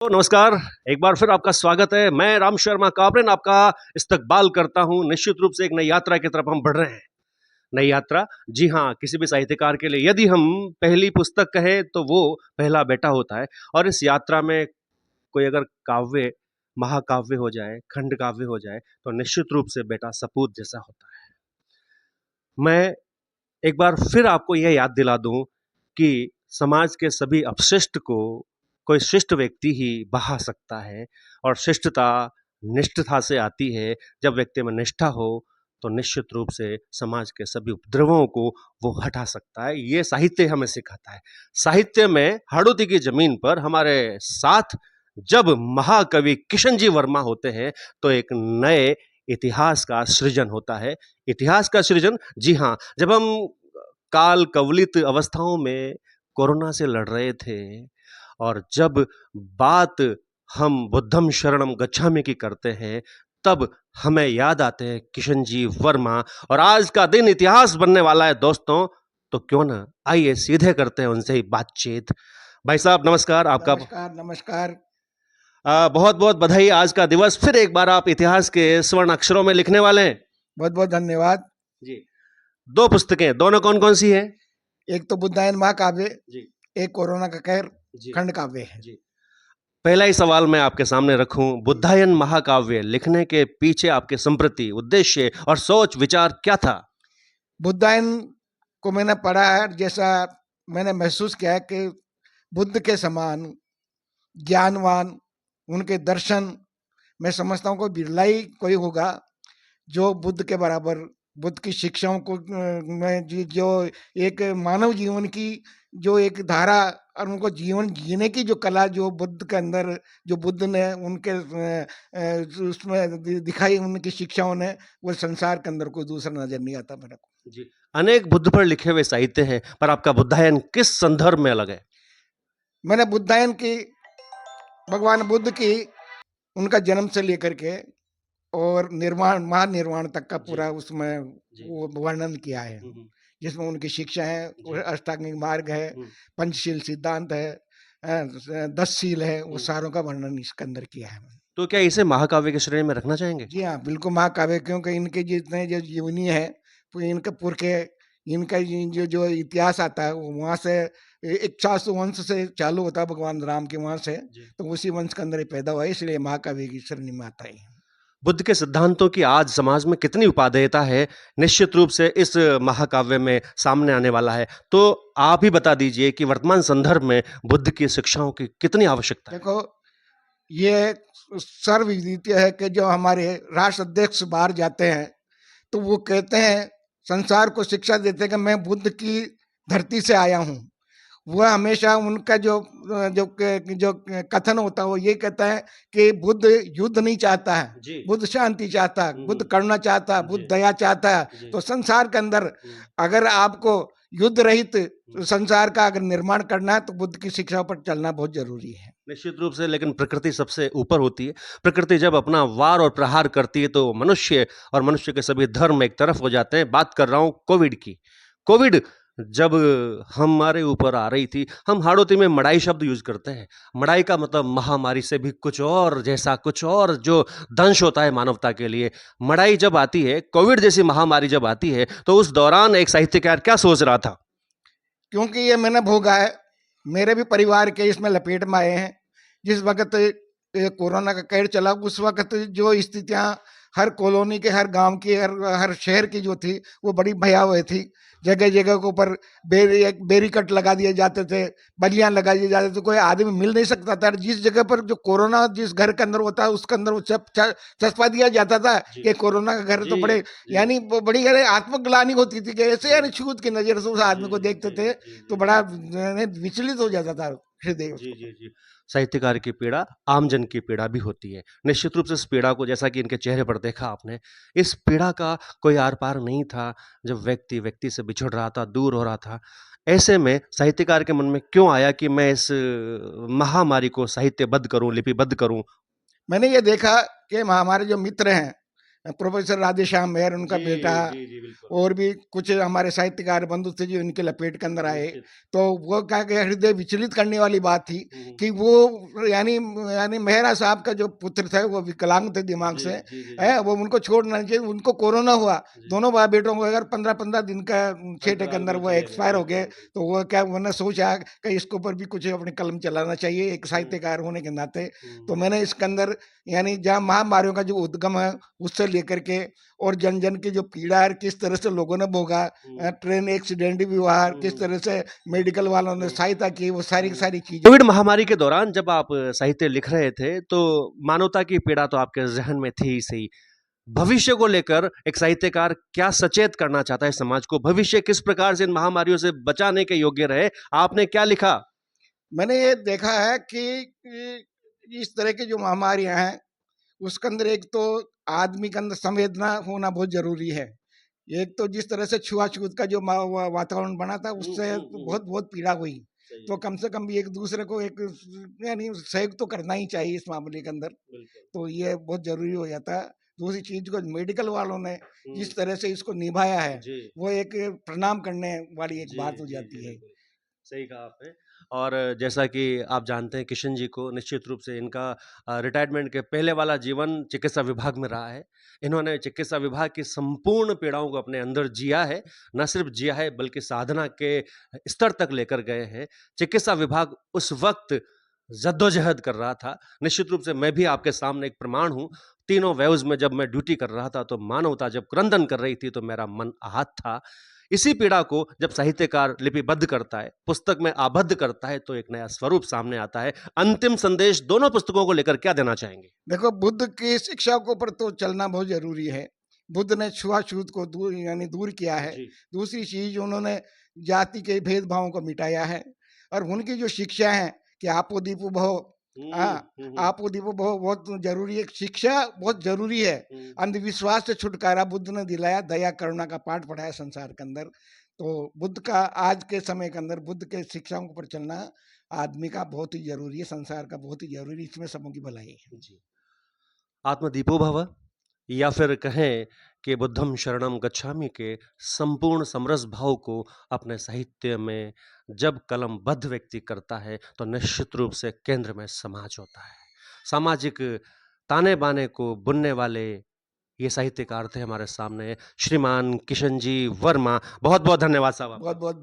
तो नमस्कार, एक बार फिर आपका स्वागत है। मैं राम शर्मा काबरेन आपका इस्तकबाल करता हूं। निश्चित रूप से एक नई यात्रा की तरफ हम बढ़ रहे हैं। नई यात्रा, जी हाँ, किसी भी साहित्यकार के लिए यदि हम पहली पुस्तक कहें तो वो पहला बेटा होता है। और इस यात्रा में कोई अगर काव्य, महाकाव्य हो जाए, खंड काव्य हो जाए तो निश्चित रूप से बेटा सपूत जैसा होता है। मैं एक बार फिर आपको यह याद दिला दूं कि समाज के सभी अपशिष्ट को कोई शिष्ट व्यक्ति ही बहा सकता है। और शिष्टता निष्ठता से आती है। जब व्यक्ति में निष्ठा हो तो निश्चित रूप से समाज के सभी उपद्रवों को वो हटा सकता है। ये साहित्य हमें सिखाता है। साहित्य में हाड़ौती की जमीन पर हमारे साथ जब महाकवि किशन जी वर्मा होते हैं तो एक नए इतिहास का सृजन होता है। इतिहास का सृजन, जी हाँ, जब हम काल कवलित अवस्थाओं में कोरोना से लड़ रहे थे और जब बात हम बुद्धम शरणम गच्छामि की करते हैं, तब हमें याद आते हैं किशन जी वर्मा। और आज का दिन इतिहास बनने वाला है दोस्तों, तो क्यों ना आइए सीधे करते हैं उनसे ही बातचीत। भाई साहब नमस्कार। आपका नमस्कार, नमस्कार। बहुत बहुत बधाई। आज का दिवस फिर एक बार आप इतिहास के स्वर्ण अक्षरों में लिखने वाले हैं। बहुत-बहुत धन्यवाद। जी। दो पुस्तकें, दोनों कौन कौन सी हैं? एक तो बुद्धायन महाकाव्य, जी एक कोरोना का कहर जी खंड काव्य है। जी। पहला ही सवाल मैं आपके सामने रखूं, बुद्धायन महाकाव्य लिखने के पीछे आपके संप्रति उद्देश्य और सोच विचार क्या था? बुद्धायन को मैंने पढ़ा है, जैसा मैंने महसूस किया है कि बुद्ध के समान ज्ञानवान, उनके दर्शन, मैं समझता हूँ कोई बिरला ही कोई होगा जो बुद्ध के बराबर, बुद्ध की शिक्षाओं को में जो एक मानव जीवन की जो एक धारा और उनको जीवन जीने की जो कला जो बुद्ध के अंदर, जो बुद्ध ने उनके उसमें दिखाई, उनकी शिक्षाओं ने, वो संसार के अंदर कोई दूसरा नजर नहीं आता मेरे को। जी। अनेक बुद्ध पर लिखे हुए साहित्य हैं, पर आपका बुद्धायन किस संदर्भ में अलग है? मैंने बुद्धायन की, भगवान बुद्ध की, उनका जन्म से लेकर के और निर्वाण, महानिर्वाण तक का जी पूरा उसमें जी। वो वर्णन किया है, जिसमें उनकी शिक्षा है, जी। अष्टांगिक मार्ग है, पंचशील सिद्धांत है, 10 शील है, वो सारों का वर्णन इसके अंदर किया है। तो क्या इसे महाकाव्य की श्रेणी में रखना चाहेंगे? जी हाँ, बिल्कुल महाकाव्य, क्योंकि इनके जितने जो जीवनी है, वो इनके पुरखे, इनका ये जो इतिहास आता है, वो वहाँ से इक्ष्वाकु वंश से चालू होता है, भगवान राम के वहाँ से, तो उसी वंश के अंदर ये पैदा हुआ है, इसलिए महाकाव्य की श्रेणी में आता है। बुद्ध के सिद्धांतों की आज समाज में कितनी उपादेयता है, निश्चित रूप से इस महाकाव्य में सामने आने वाला है। तो आप ही बता दीजिए कि वर्तमान संदर्भ में बुद्ध की शिक्षाओं की कितनी आवश्यकता है? देखो, ये सर्वविदित है कि जो हमारे राष्ट्र अध्यक्ष बाहर जाते हैं, तो वो कहते हैं, संसार को शिक्षा देते हैं कि मैं बुद्ध की धरती से आया हूँ। वह हमेशा उनका जो कथन होता है, वो ये कहता है कि बुद्ध युद्ध नहीं चाहता है, जी। बुद्ध शांति चाहता है, बुद्ध करुणा चाहता है, बुद्ध जी दया चाहता है। जी। तो संसार के अंदर अगर आपको युद्ध रहित संसार का अगर निर्माण करना है, तो बुद्ध की शिक्षा पर चलना बहुत जरूरी है। निश्चित रूप से, लेकिन प्रकृति सबसे ऊपर होती है। प्रकृति जब अपना वार और प्रहार करती है तो मनुष्य और मनुष्य के सभी धर्म एक तरफ हो जाते हैं। बात कर रहा हूं कोविड की। कोविड जब हमारे ऊपर आ रही थी, हम हाड़ौती में मड़ाई शब्द यूज करते हैं। मड़ाई का मतलब महामारी से भी कुछ और, जैसा कुछ और जो दंश होता है मानवता के लिए। मड़ाई जब आती है, कोविड जैसी महामारी जब आती है, तो उस दौरान एक साहित्यकार क्या सोच रहा था? क्योंकि ये मैंने भोगा है, मेरे भी परिवार के इसमें लपेट में आए हैं। जिस वक्त ये कोरोना का कहर चला, उस वक्त जो स्थितियां हर कॉलोनी के, हर गांव की, हर शहर की जो थी, वो बड़ी भयावह थी। जगह जगह के ऊपर बेरीकट लगा दिए जाते थे, बलियां लगा दिए जाते थे, कोई आदमी मिल नहीं सकता था। जिस जगह पर जो कोरोना जिस घर के अंदर होता है, उसके अंदर वो चस्पा दिया जाता था कि कोरोना का घर, तो बड़े यानी बड़ी आत्मग्लानि होती थी कि ऐसे यानी छूत की नजर से उस आदमी को देखते थे, तो बड़ा विचलित हो जाता था हृदय जी, उसको। जी, जी। साहित्यकार की पीड़ा आमजन की पीड़ा भी होती है। निश्चित रूप से इस पीड़ा को, जैसा कि इनके चेहरे पर देखा आपने, इस पीड़ा का कोई आर-पार नहीं था। जब व्यक्ति व्यक्ति से बिछड़ रहा था, दूर हो रहा था, ऐसे में साहित्यकार के मन में क्यों आया कि मैं इस महामारी को साहित्यबद्ध करूँ, लिपिबद्ध करूँ? मैंने ये देखा कि हमारे जो मित्र हैं, प्रोफेसर राधेश्याम मेहर उनका जी, बेटा, जी, जी, बिल्कुल। और भी कुछ हमारे साहित्यकार बंधु थे जो इनके लपेट के अंदर आए। निश्चित। तो वो क्या कि हृदय विचलित करने वाली बात थी हुँ, हुँ। कि वो यानी यानी मेहरा साहब का जो पुत्र थे वो विकलांग थे दिमाग जी, से, जी, जी, जी। है वो उनको छोड़ना नहीं चाहिए। उनको कोरोना हुआ, जी। दोनों भाई बेटों को अगर 15-15 दिन का 6 के अंतराल अंदर में वो चले गए, एक्सपायर हो गए। बिल्कुल, बिल्कुल। तो वो क्या उन्होंने सोचा कि इसके ऊपर भी कुछ अपनी कलम चलाना चाहिए एक हुँ, साहित्यकार होने के नाते। तो हुँ, मैंने इसके अंदर यानी जहाँ महामारियों का जो उद्गम है उससे लेकर के और जन जन की जो पीड़ा है किस तरह से लोगों ने भोगा, हुँ, ट्रेन एक्सीडेंट भी हुआ, किस हुँ, तरह से मेडिकल वालों ने हुँ, सहायता की, वो सारी की हुँ। सारी चीजें। कोविड महामारी के दौरान जब आप साहित्य लिख रहे थे, तो मानवता की पीड़ा तो आपके ज़हन में थी ही सही। भविष्य को लेकर एक साहित्यकार क्या सचेत करना चाहता है समाज को? भविष्य किस प्रकार से इन महामारियों से बचाने के योग्य रहे? आपने क्या लिखा? मैंने ये देखा है कि इस तरह की जो महामारियां हैं उसके अंदर एक तो आदमी के अंदर संवेदना होना बहुत जरूरी है। एक तो जिस तरह से छुआछूत का जो वातावरण बना था हुँ, उससे हुँ, हुँ, हुँ। बहुत बहुत पीड़ा हुई। सही तो है, कम से कम भी एक दूसरे को एक यानी सहयोग तो करना ही चाहिए इस मामले के अंदर। बिल्कुल। तो ये बहुत जरूरी हो जाता है। दूसरी चीज को मेडिकल वालों ने हुँ, जिस तरह से इसको निभाया है जी। वो एक प्रणाम करने वाली एक जी, बात हो जी, जी, जाती है। बिल्कुल। सही कहा आपने और जैसा कि आप जानते हैं किशन जी को निश्चित रूप से इनका रिटायरमेंट के पहले वाला जीवन चिकित्सा विभाग में रहा है। इन्होंने चिकित्सा विभाग की संपूर्ण पीड़ाओं को अपने अंदर जिया है, न सिर्फ जिया है बल्कि साधना के स्तर तक लेकर गए हैं। चिकित्सा विभाग उस वक़्त जद्दोजहद कर रहा था। निश्चित रूप से मैं भी आपके सामने एक प्रमाण हूँ। तीनों वेव्स में जब मैं ड्यूटी कर रहा था तो मानवता जब क्रंदन कर रही थी तो मेरा मन आहत था। इसी पीड़ा को जब साहित्यकार लिपिबद्ध करता है, पुस्तक में आबद्ध करता है तो एक नया स्वरूप सामने आता है। अंतिम संदेश दोनों पुस्तकों को लेकर क्या देना चाहेंगे? देखो बुद्ध की शिक्षा के ऊपर तो चलना बहुत जरूरी है। बुद्ध ने छुआछूत को दूर यानी दूर किया है। जी। दूसरी चीज उन्होंने जाति के भेदभावों को मिटाया है। और उनकी जो शिक्षा है कि आपो दीपो भव, हुँ, हाँ, हुँ, हुँ, आपो दीपो भव बहुत जरूरी है। शिक्षा बहुत जरूरी है। हुँ। अंधविश्वास से छुटकारा बुद्ध ने दिलाया, दया करुणा का पाठ पढ़ाया संसार के अंदर। तो बुद्ध का आज के समय के अंदर बुद्ध के शिक्षाओं पर चलना आदमी का बहुत ही जरूरी है, संसार का बहुत ही जरूरी, इसमें सबों की भलाई है। जी। आत्मदीपो भव या फिर कहें कि बुद्धं शरणं गच्छामि के संपूर्ण समरस भाव को अपने साहित्य में जब कलमबद्ध व्यक्ति करता है तो निश्चित रूप से केंद्र में समाज होता है। सामाजिक ताने-बाने को बुनने वाले ये साहित्यकार थे हमारे सामने श्रीमान किशन जी वर्मा। बहुत-बहुत धन्यवाद साहब बहुत आपका। बहुत